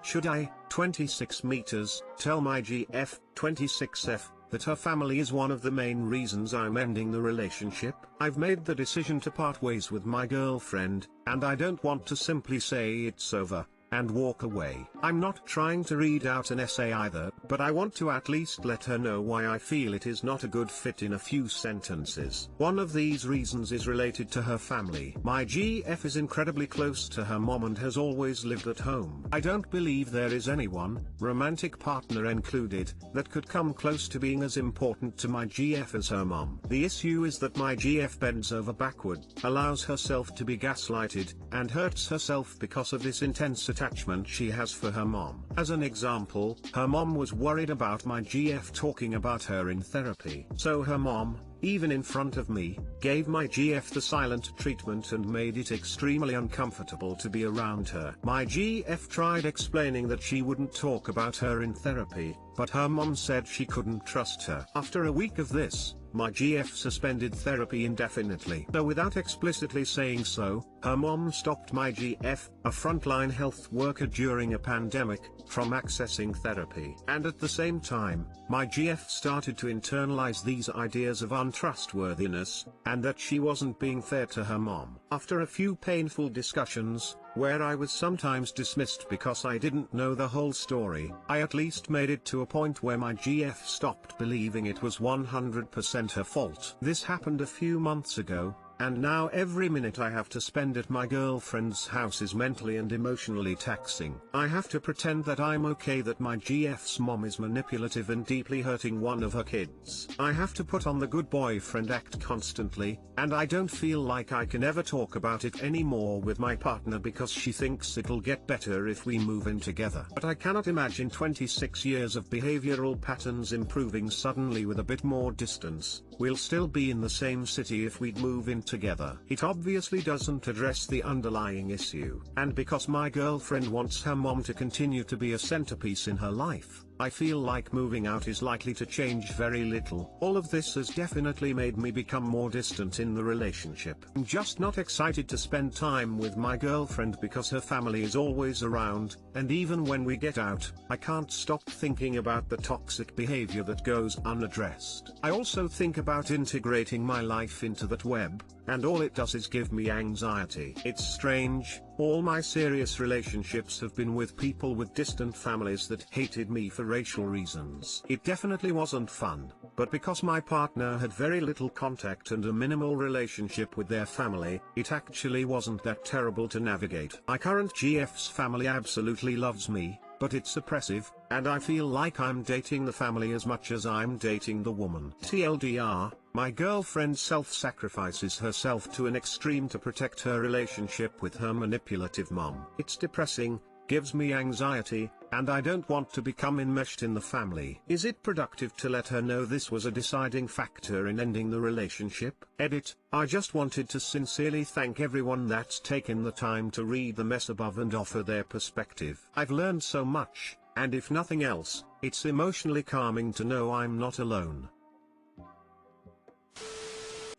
Should I, 26 meters, tell my GF, 26F, that her family is one of the main reasons I'm ending the relationship? I've made the decision to part ways with my girlfriend, and I don't want to simply say it's over and walk away. I'm not trying to read out an essay either, but I want to at least let her know why I feel it is not a good fit in a few sentences. One of these reasons is related to her family. My GF is incredibly close to her mom and has always lived at home. I don't believe there is anyone, romantic partner included, that could come close to being as important to my GF as her mom. The issue is that my GF bends over backward, allows herself to be gaslighted, and hurts herself because of this intense attachment she has for her mom. As an example, her mom was worried about my GF talking about her in therapy. So her mom, even in front of me, gave my GF the silent treatment and made it extremely uncomfortable to be around her. My GF tried explaining that she wouldn't talk about her in therapy, but her mom said she couldn't trust her. After a week of this, my GF suspended therapy indefinitely. Though without explicitly saying so, her mom stopped my GF, a frontline health worker during a pandemic, from accessing therapy. And at the same time, my GF started to internalize these ideas of untrustworthiness, and that she wasn't being fair to her mom. After a few painful discussions, where I was sometimes dismissed because I didn't know the whole story, I at least made it to a point where my GF stopped believing it was 100% her fault. This happened a few months ago, and now every minute I have to spend at my girlfriend's house is mentally and emotionally taxing. I have to pretend that I'm okay, that my GF's mom is manipulative and deeply hurting one of her kids. I have to put on the good boyfriend act constantly, and I don't feel like I can ever talk about it anymore with my partner because she thinks it'll get better if we move in together. But I cannot imagine 26 years of behavioral patterns improving suddenly with a bit more distance. We'll still be in the same city if we'd move in together. It obviously doesn't address the underlying issue. And because my girlfriend wants her mom to continue to be a centerpiece in her life, I feel like moving out is likely to change very little. All of this has definitely made me become more distant in the relationship. I'm just not excited to spend time with my girlfriend because her family is always around, and even when we get out, I can't stop thinking about the toxic behavior that goes unaddressed. I also think about integrating my life into that web, and all it does is give me anxiety. It's strange, all my serious relationships have been with people with distant families that hated me for racial reasons. It definitely wasn't fun, but because my partner had very little contact and a minimal relationship with their family, it actually wasn't that terrible to navigate. My current GF's family absolutely loves me, but it's oppressive, and I feel like I'm dating the family as much as I'm dating the woman. TLDR, my girlfriend self-sacrifices herself to an extreme to protect her relationship with her manipulative mom. It's depressing, gives me anxiety, and I don't want to become enmeshed in the family. Is it productive to let her know this was a deciding factor in ending the relationship? Edit, I just wanted to sincerely thank everyone that's taken the time to read the mess above and offer their perspective. I've learned so much, and if nothing else, it's emotionally calming to know I'm not alone.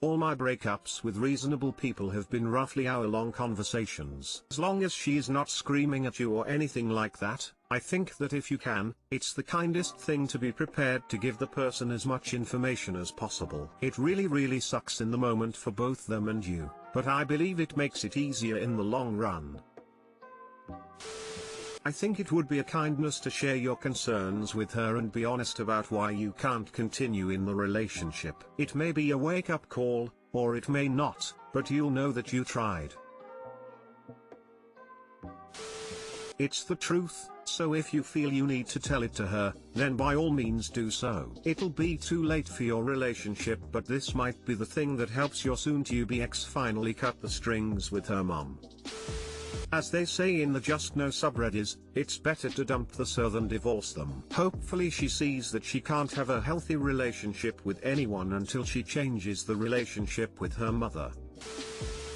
All my breakups with reasonable people have been roughly hour-long conversations. As long as she is not screaming at you or anything like that, I think that if you can, it's the kindest thing to be prepared to give the person as much information as possible. It really sucks in the moment for both them and you, but I believe it makes it easier in the long run. I think it would be a kindness to share your concerns with her and be honest about why you can't continue in the relationship. It may be a wake-up call, or it may not, but you'll know that you tried. It's the truth, so if you feel you need to tell it to her, then by all means do so. It'll be too late for your relationship, but this might be the thing that helps your soon-to-be ex finally cut the strings with her mom. As they say in the Just No subreddits, it's better to dump the so than divorce them. Hopefully she sees that she can't have a healthy relationship with anyone until she changes the relationship with her mother.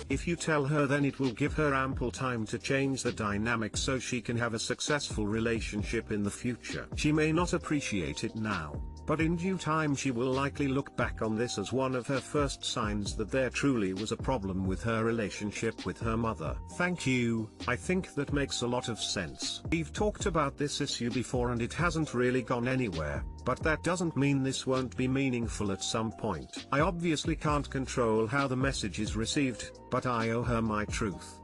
If you tell her, then it will give her ample time to change the dynamic so she can have a successful relationship in the future. She may not appreciate it now, but in due time she will likely look back on this as one of her first signs that there truly was a problem with her relationship with her mother. Thank you, I think that makes a lot of sense. We've talked about this issue before and it hasn't really gone anywhere, but that doesn't mean this won't be meaningful at some point. I obviously can't control how the message is received, but I owe her my truth.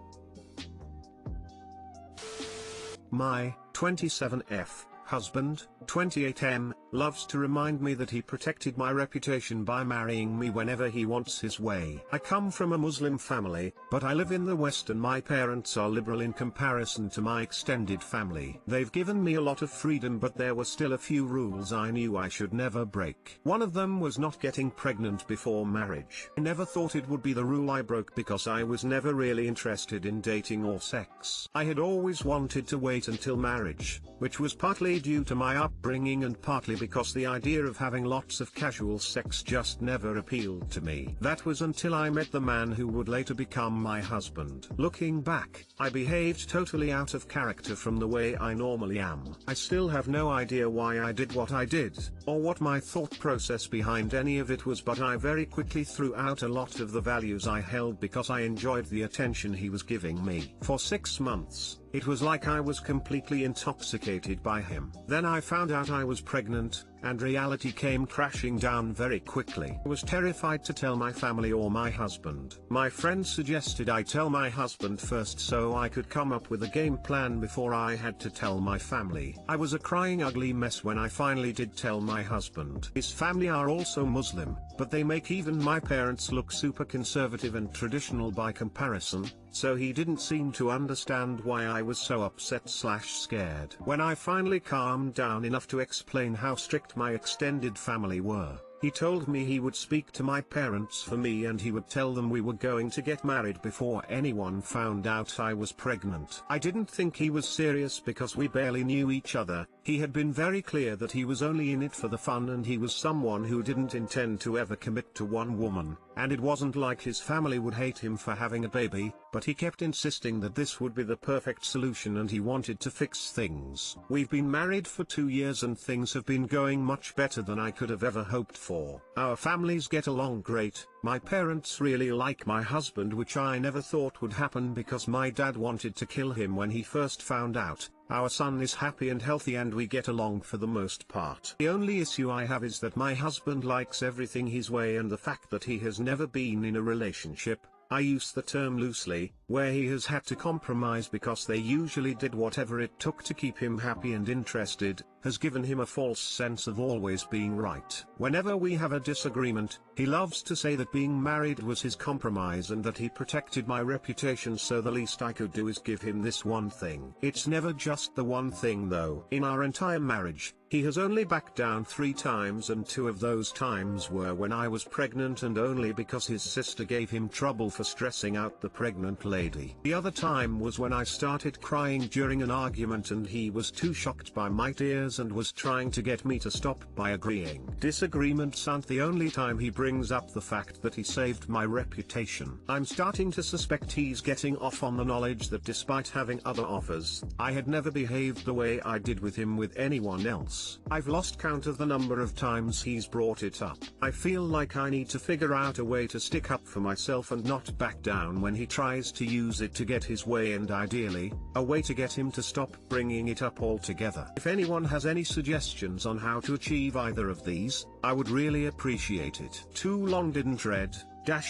My 27F husband, 28M, loves to remind me that he protected my reputation by marrying me whenever he wants his way. I come from a Muslim family, but I live in the West and my parents are liberal in comparison to my extended family. They've given me a lot of freedom, but there were still a few rules I knew I should never break. One of them was not getting pregnant before marriage. I never thought it would be the rule I broke because I was never really interested in dating or sex. I had always wanted to wait until marriage, which was partly due to my upbringing and partly because the idea of having lots of casual sex just never appealed to me. That was until I met the man who would later become my husband. Looking back, I behaved totally out of character from the way I normally am. I still have no idea why I did what I did, or what my thought process behind any of it was, but I very quickly threw out a lot of the values I held because I enjoyed the attention he was giving me. For 6 months, it was like I was completely intoxicated by him. Then I found out I was pregnant, and reality came crashing down very quickly. I was terrified to tell my family or my husband. My friend suggested I tell my husband first so I could come up with a game plan before I had to tell my family. I was a crying ugly mess when I finally did tell my husband. His family are also Muslim, but they make even my parents look super conservative and traditional by comparison, so he didn't seem to understand why I was so upset/scared. When I finally calmed down enough to explain how strict my extended family were, he told me he would speak to my parents for me and he would tell them we were going to get married before anyone found out I was pregnant. I didn't think he was serious because we barely knew each other. He had been very clear that he was only in it for the fun and he was someone who didn't intend to ever commit to one woman, and it wasn't like his family would hate him for having a baby, but he kept insisting that this would be the perfect solution and he wanted to fix things. We've been married for 2 years and things have been going much better than I could have ever hoped for. Our families get along great. My parents really like my husband, which I never thought would happen because my dad wanted to kill him when he first found out. Our son is happy and healthy and we get along for the most part. The only issue I have is that my husband likes everything his way and the fact that he has never been in a relationship, I use the term loosely, where he has had to compromise because they usually did whatever it took to keep him happy and interested, has given him a false sense of always being right. Whenever we have a disagreement, he loves to say that being married was his compromise and that he protected my reputation, so the least I could do is give him this one thing. It's never just the one thing though. In our entire marriage, he has only backed down 3 times and 2 of those times were when I was pregnant and only because his sister gave him trouble for stressing out the pregnant lady. The other time was when I started crying during an argument and he was too shocked by my tears and was trying to get me to stop by agreeing. Disagreements aren't the only time he brings up the fact that he saved my reputation. I'm starting to suspect he's getting off on the knowledge that despite having other offers, I had never behaved the way I did with him with anyone else. I've lost count of the number of times he's brought it up. I feel like I need to figure out a way to stick up for myself and not back down when he tries to use it to get his way, and ideally, a way to get him to stop bringing it up altogether. If anyone has any suggestions on how to achieve either of these, I would really appreciate it. Too long didn't read.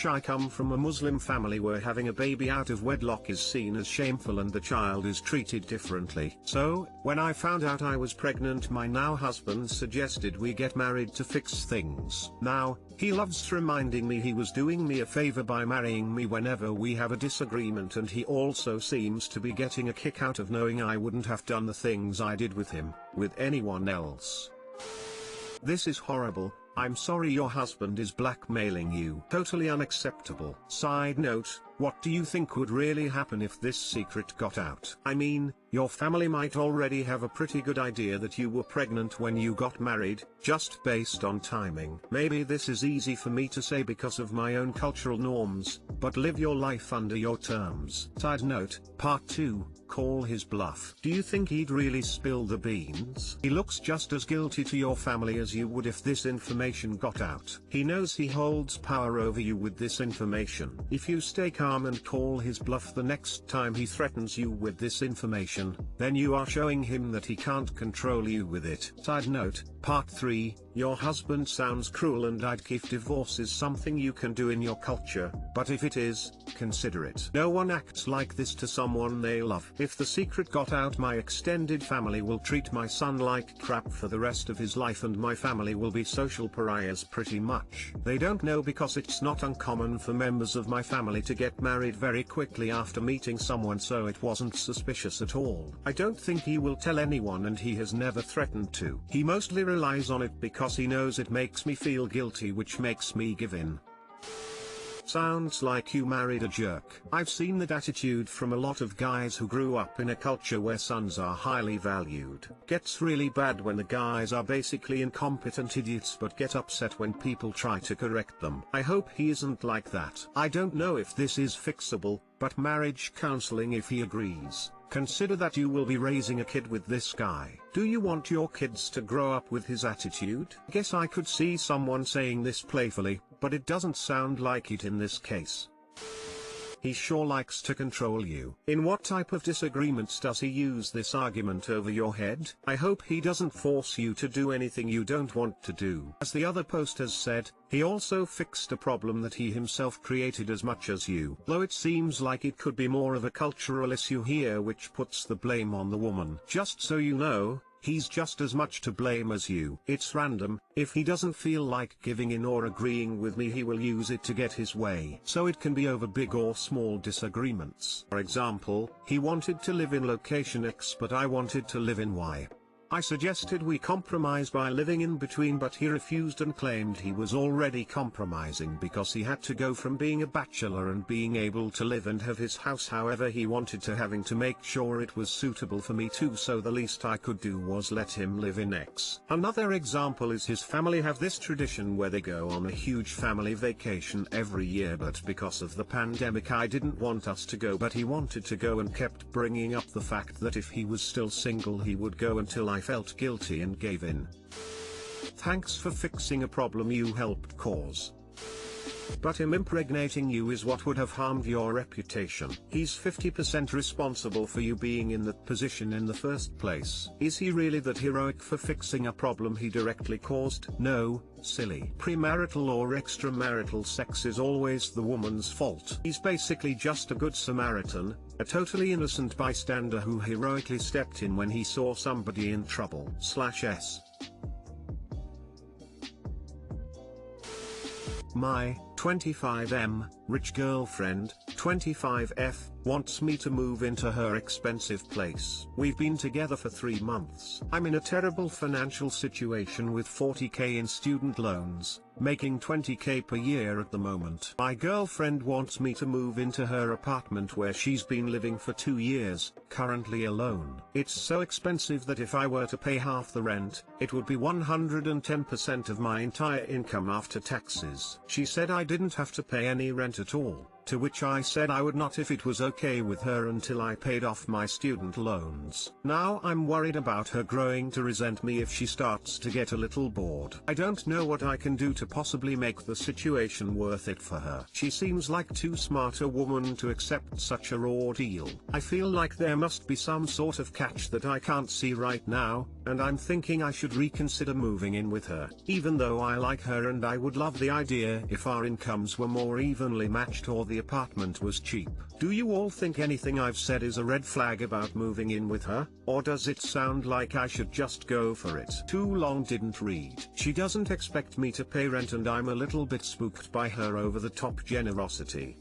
I come from a Muslim family where having a baby out of wedlock is seen as shameful and the child is treated differently. So, when I found out I was pregnant, my now husband suggested we get married to fix things. Now, he loves reminding me he was doing me a favor by marrying me whenever we have a disagreement, and he also seems to be getting a kick out of knowing I wouldn't have done the things I did with him, with anyone else. This is horrible. I'm sorry your husband is blackmailing you. Totally unacceptable. Side note, what do you think would really happen if this secret got out? I mean, Your family might already have a pretty good idea that you were pregnant when you got married, just based on timing. Maybe this is easy for me to say because of my own cultural norms, but live your life under your terms. Side note, part 2, call his bluff. Do you think he'd really spill the beans? He looks just as guilty to your family as you would if this information got out. He knows he holds power over you with this information. If you stay calm and call his bluff the next time he threatens you with this information, then you are showing him that he can't control you with it. Side note, part 3, your husband sounds cruel and I'd give divorce is something you can do in your culture, but if it is, consider it. No one acts like this to someone they love. If the secret got out, my extended family will treat my son like crap for the rest of his life and my family will be social pariahs pretty much. They don't know because it's not uncommon for members of my family to get married very quickly after meeting someone, so it wasn't suspicious at all. I don't think he will tell anyone and he has never threatened to. He mostly relies on it because he knows it makes me feel guilty, which makes me give in. Sounds like you married a jerk. I've seen that attitude from a lot of guys who grew up in a culture where sons are highly valued. Gets really bad when the guys are basically incompetent idiots but get upset when people try to correct them. I hope he isn't like that. I don't know if this is fixable, but marriage counseling if he agrees. Consider that you will be raising a kid with this guy. Do you want your kids to grow up with his attitude? Guess I could see someone saying this playfully, but it doesn't sound like it in this case. He sure likes to control you. In what type of disagreements does he use this argument over your head? I hope he doesn't force you to do anything you don't want to do. As the other post has said, he also fixed a problem that he himself created as much as you. Though it seems like it could be more of a cultural issue here which puts the blame on the woman. Just so you know, he's just as much to blame as you. It's random. If he doesn't feel like giving in or agreeing with me, he will use it to get his way. So it can be over big or small disagreements. For example, he wanted to live in location X but I wanted to live in Y. I suggested we compromise by living in between, but he refused and claimed he was already compromising because he had to go from being a bachelor and being able to live and have his house however he wanted to having to make sure it was suitable for me too, so the least I could do was let him live in X. Another example is his family have this tradition where they go on a huge family vacation every year, but because of the pandemic I didn't want us to go, but he wanted to go and kept bringing up the fact that if he was still single he would go until I felt guilty and gave in. Thanks for fixing a problem you helped cause. But him impregnating you is what would have harmed your reputation. He's 50% responsible for you being in that position in the first place. Is he really that heroic for fixing a problem he directly caused? No, silly. Premarital or extramarital sex is always the woman's fault. He's basically just a good Samaritan, a totally innocent bystander who heroically stepped in when he saw somebody in trouble. /s. My 25M rich girlfriend, 25F, wants me to move into her expensive place. We've been together for 3 months. I'm in a terrible financial situation with 40k in student loans, making 20k per year at the moment. My girlfriend wants me to move into her apartment where she's been living for 2 years, currently alone. It's so expensive that if I were to pay half the rent, it would be 110% of my entire income after taxes. She said I didn't have to pay any rent at all, to which I said I would not if it was okay with her until I paid off my student loans. Now I'm worried about her growing to resent me if she starts to get a little bored. I don't know what I can do to possibly make the situation worth it for her. She seems like too smart a woman to accept such a raw deal. I feel like there must be some sort of catch that I can't see right now, and I'm thinking I should reconsider moving in with her. Even though I like her and I would love the idea if our incomes were more evenly matched or the apartment was cheap. Do you all think anything I've said is a red flag about moving in with her, or does it sound like I should just go for it? Too long didn't read. She doesn't expect me to pay rent and I'm a little bit spooked by her over the top generosity.